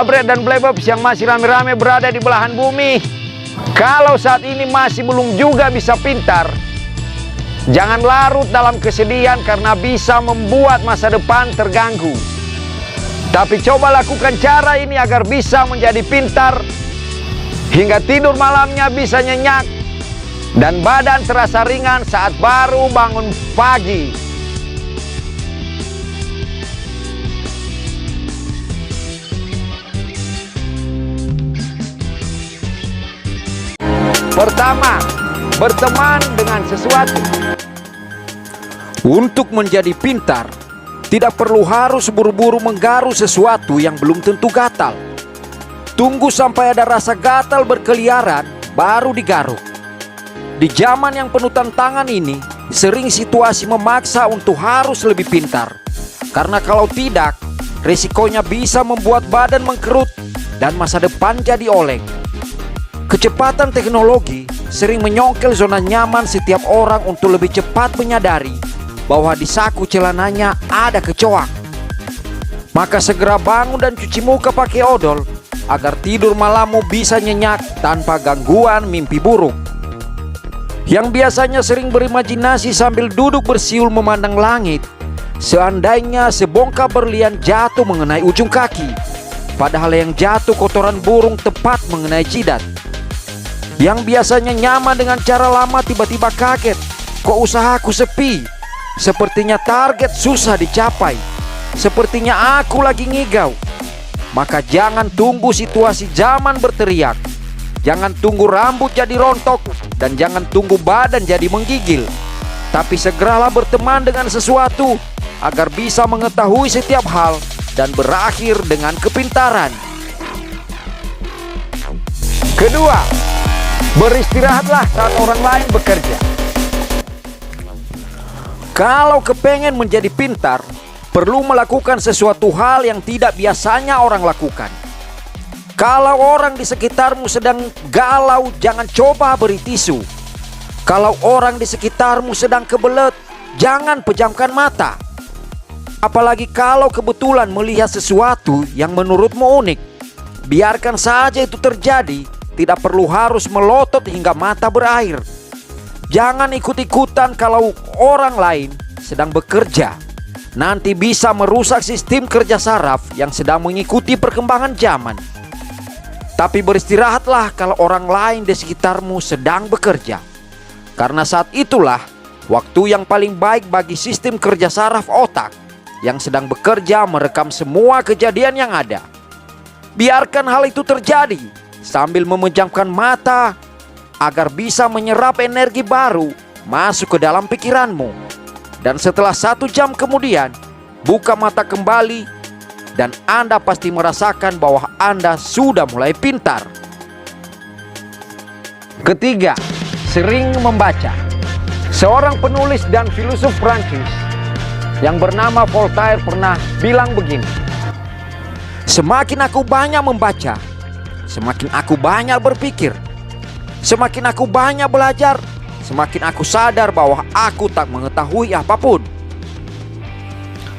Jabret dan Blebobs yang masih rame-rame berada di belahan bumi. Kalau saat ini masih belum juga bisa pintar, jangan larut dalam kesedihan karena bisa membuat masa depan terganggu. Tapi coba lakukan cara ini agar bisa menjadi pintar, hingga tidur malamnya bisa nyenyak, dan badan terasa ringan saat baru bangun pagi. Pertama, berteman dengan sesuatu. Untuk menjadi pintar, tidak perlu harus buru-buru menggaruk sesuatu yang belum tentu gatal. Tunggu sampai ada rasa gatal berkeliaran, baru digaruk. Di zaman yang penuh tantangan ini, sering situasi memaksa untuk harus lebih pintar. Karena kalau tidak, risikonya bisa membuat badan mengkerut dan masa depan jadi oleng. Kecepatan teknologi sering menyongkel zona nyaman setiap orang untuk lebih cepat menyadari bahwa di saku celananya ada kecoak. Maka segera bangun dan cuci muka pakai odol agar tidur malammu bisa nyenyak tanpa gangguan mimpi buruk. Yang biasanya sering berimajinasi sambil duduk bersiul memandang langit, seandainya sebongkah berlian jatuh mengenai ujung kaki, padahal yang jatuh kotoran burung tepat mengenai jidat. Yang biasanya nyaman dengan cara lama tiba-tiba kaget, kok usahaku sepi, sepertinya target susah dicapai, sepertinya aku lagi ngigau. Maka jangan tunggu situasi zaman berteriak, jangan tunggu rambut jadi rontok, dan jangan tunggu badan jadi menggigil. Tapi segeralah berteman dengan sesuatu agar bisa mengetahui setiap hal dan berakhir dengan kepintaran. Kedua, beristirahatlah saat orang lain bekerja. Kalau kepengen menjadi pintar, perlu melakukan sesuatu hal yang tidak biasanya orang lakukan. Kalau orang di sekitarmu sedang galau, jangan coba beri tisu. Kalau orang di sekitarmu sedang kebelet, jangan pejamkan mata. Apalagi kalau kebetulan melihat sesuatu yang menurutmu unik, biarkan saja itu terjadi. Tidak perlu harus melotot hingga mata berair. Jangan ikut-ikutan kalau orang lain sedang bekerja. Nanti bisa merusak sistem kerja saraf yang sedang mengikuti perkembangan zaman. Tapi beristirahatlah kalau orang lain di sekitarmu sedang bekerja. Karena saat itulah waktu yang paling baik bagi sistem kerja saraf otak yang sedang bekerja merekam semua kejadian yang ada. Biarkan hal itu terjadi sambil memejamkan mata agar bisa menyerap energi baru masuk ke dalam pikiranmu. Dan setelah 1 jam kemudian, buka mata kembali dan Anda pasti merasakan bahwa Anda sudah mulai pintar. Ketiga, sering membaca. Seorang penulis dan filosof Prancis yang bernama Voltaire pernah bilang begini: semakin aku banyak membaca, semakin aku banyak berpikir. Semakin aku banyak belajar, semakin aku sadar bahwa aku tak mengetahui apapun.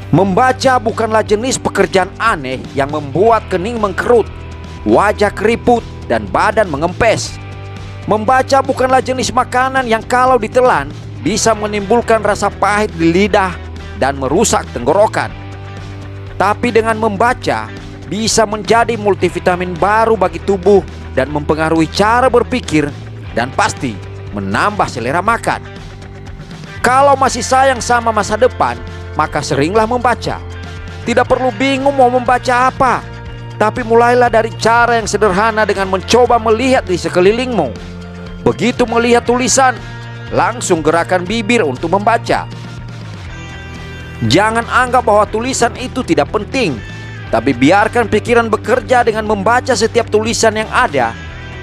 Membaca bukanlah jenis pekerjaan aneh yang membuat kening mengkerut, wajah keriput, dan badan mengempes. Membaca bukanlah jenis makanan yang kalau ditelan bisa menimbulkan rasa pahit di lidah dan merusak tenggorokan. Tapi dengan membaca bisa menjadi multivitamin baru bagi tubuh dan mempengaruhi cara berpikir dan pasti menambah selera makan. Kalau masih sayang sama masa depan, maka seringlah membaca. Tidak perlu bingung mau membaca apa, tapi mulailah dari cara yang sederhana dengan mencoba melihat di sekelilingmu. Begitu melihat tulisan, langsung gerakan bibir untuk membaca. Jangan anggap bahwa tulisan itu tidak penting, tapi biarkan pikiran bekerja dengan membaca setiap tulisan yang ada,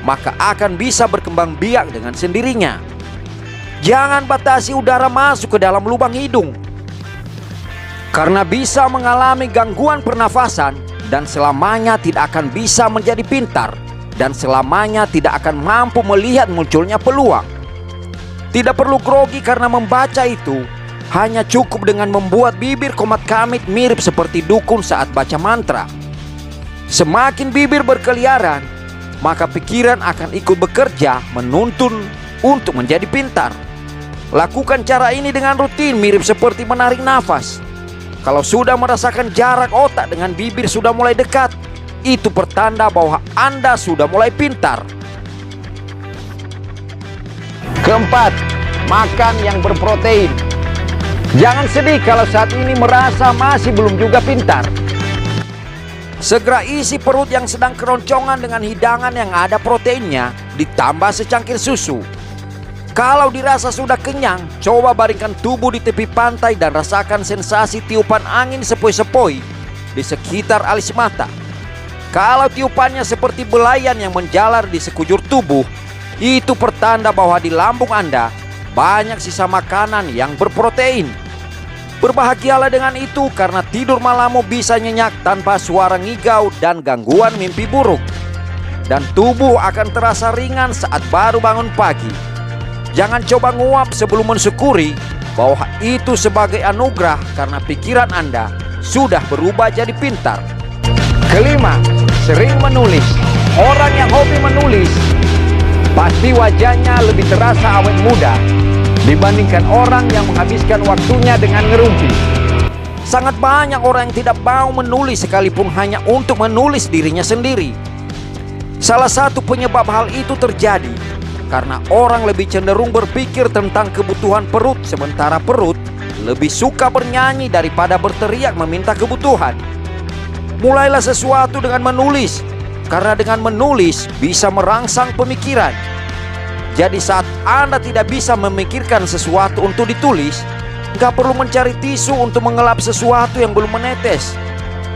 maka akan bisa berkembang biak dengan sendirinya. Jangan batasi udara masuk ke dalam lubang hidung, karena bisa mengalami gangguan pernafasan dan selamanya tidak akan bisa menjadi pintar, dan selamanya tidak akan mampu melihat munculnya peluang. Tidak perlu grogi karena membaca itu. Hanya cukup dengan membuat bibir komat kamit mirip seperti dukun saat baca mantra. Semakin bibir berkeliaran, maka pikiran akan ikut bekerja menuntun untuk menjadi pintar. Lakukan cara ini dengan rutin, mirip seperti menarik nafas. Kalau sudah merasakan jarak otak dengan bibir sudah mulai dekat, itu pertanda bahwa Anda sudah mulai pintar. Keempat, makan yang berprotein. Jangan sedih kalau saat ini merasa masih belum juga pintar. Segera isi perut yang sedang keroncongan dengan hidangan yang ada proteinnya, ditambah secangkir susu. Kalau dirasa sudah kenyang, coba baringkan tubuh di tepi pantai dan rasakan sensasi tiupan angin sepoi-sepoi di sekitar alis mata. Kalau tiupannya seperti belayan yang menjalar di sekujur tubuh, itu pertanda bahwa di lambung Anda banyak sisa makanan yang berprotein. Berbahagialah dengan itu karena tidur malammu bisa nyenyak tanpa suara ngigau dan gangguan mimpi buruk. Dan tubuh akan terasa ringan saat baru bangun pagi. Jangan coba nguap sebelum mensyukuri bahwa itu sebagai anugerah karena pikiran Anda sudah berubah jadi pintar. Kelima, sering menulis. Orang yang hobi menulis pasti wajahnya lebih terasa awet muda dibandingkan orang yang menghabiskan waktunya dengan ngerumpi. Sangat banyak orang yang tidak mau menulis sekalipun hanya untuk menulis dirinya sendiri. Salah satu penyebab hal itu terjadi karena orang lebih cenderung berpikir tentang kebutuhan perut, sementara perut lebih suka bernyanyi daripada berteriak meminta kebutuhan. Mulailah sesuatu dengan menulis, karena dengan menulis bisa merangsang pemikiran. Jadi saat Anda tidak bisa memikirkan sesuatu untuk ditulis, nggak perlu mencari tisu untuk mengelap sesuatu yang belum menetes.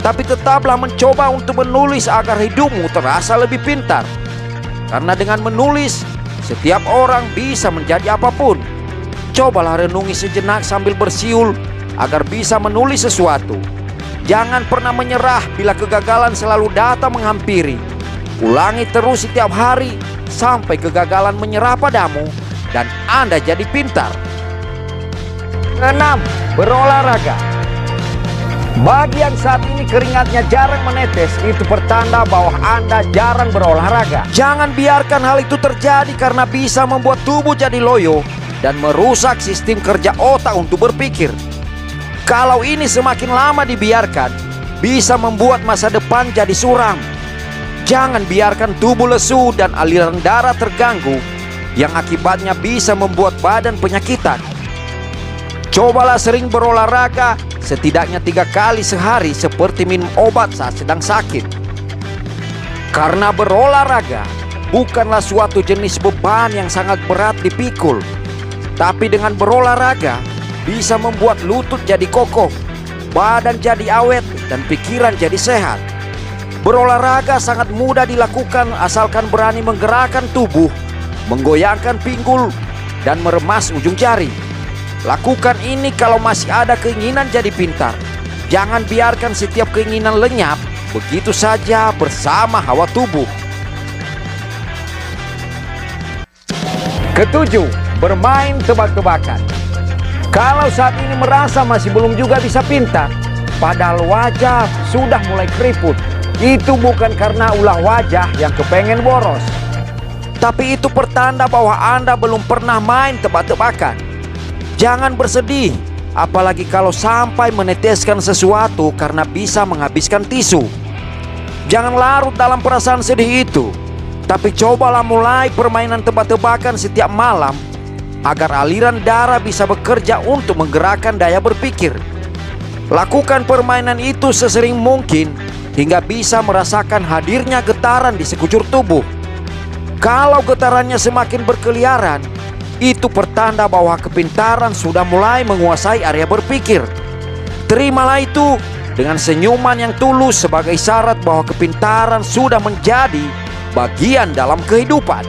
Tapi tetaplah mencoba untuk menulis agar hidupmu terasa lebih pintar. Karena dengan menulis, setiap orang bisa menjadi apapun. Cobalah renungi sejenak sambil bersiul agar bisa menulis sesuatu. Jangan pernah menyerah bila kegagalan selalu datang menghampiri. Ulangi terus setiap hari sampai kegagalan menyerah padamu dan Anda jadi pintar. 6. Berolahraga. Bagi yang saat ini keringatnya jarang menetes, itu pertanda bahwa Anda jarang berolahraga. Jangan biarkan hal itu terjadi karena bisa membuat tubuh jadi loyo dan merusak sistem kerja otak untuk berpikir. Kalau ini semakin lama dibiarkan, bisa membuat masa depan jadi suram. Jangan biarkan tubuh lesu dan aliran darah terganggu, yang akibatnya bisa membuat badan penyakitan. Cobalah sering berolahraga, setidaknya 3 kali sehari seperti minum obat saat sedang sakit. Karena berolahraga bukanlah suatu jenis beban yang sangat berat dipikul. Tapi dengan berolahraga bisa membuat lutut jadi kokoh, badan jadi awet, dan pikiran jadi sehat. Berolahraga sangat mudah dilakukan asalkan berani menggerakkan tubuh, menggoyangkan pinggul, dan meremas ujung jari. Lakukan ini kalau masih ada keinginan jadi pintar. Jangan biarkan setiap keinginan lenyap begitu saja bersama hawa tubuh. Ketujuh, bermain tebak-tebakan. Kalau saat ini merasa masih belum juga bisa pintar, padahal wajah sudah mulai keriput, itu bukan karena ulah wajah yang kepengen boros, tapi itu pertanda bahwa Anda belum pernah main tebak-tebakan. Jangan bersedih, apalagi kalau sampai meneteskan sesuatu karena bisa menghabiskan tisu. Jangan larut dalam perasaan sedih itu, tapi cobalah mulai permainan tebak-tebakan setiap malam agar aliran darah bisa bekerja untuk menggerakkan daya berpikir. Lakukan permainan itu sesering mungkin hingga bisa merasakan hadirnya getaran di sekujur tubuh. Kalau getarannya semakin berkeliaran, itu pertanda bahwa kepintaran sudah mulai menguasai area berpikir. Terimalah itu dengan senyuman yang tulus sebagai syarat bahwa kepintaran sudah menjadi bagian dalam kehidupan.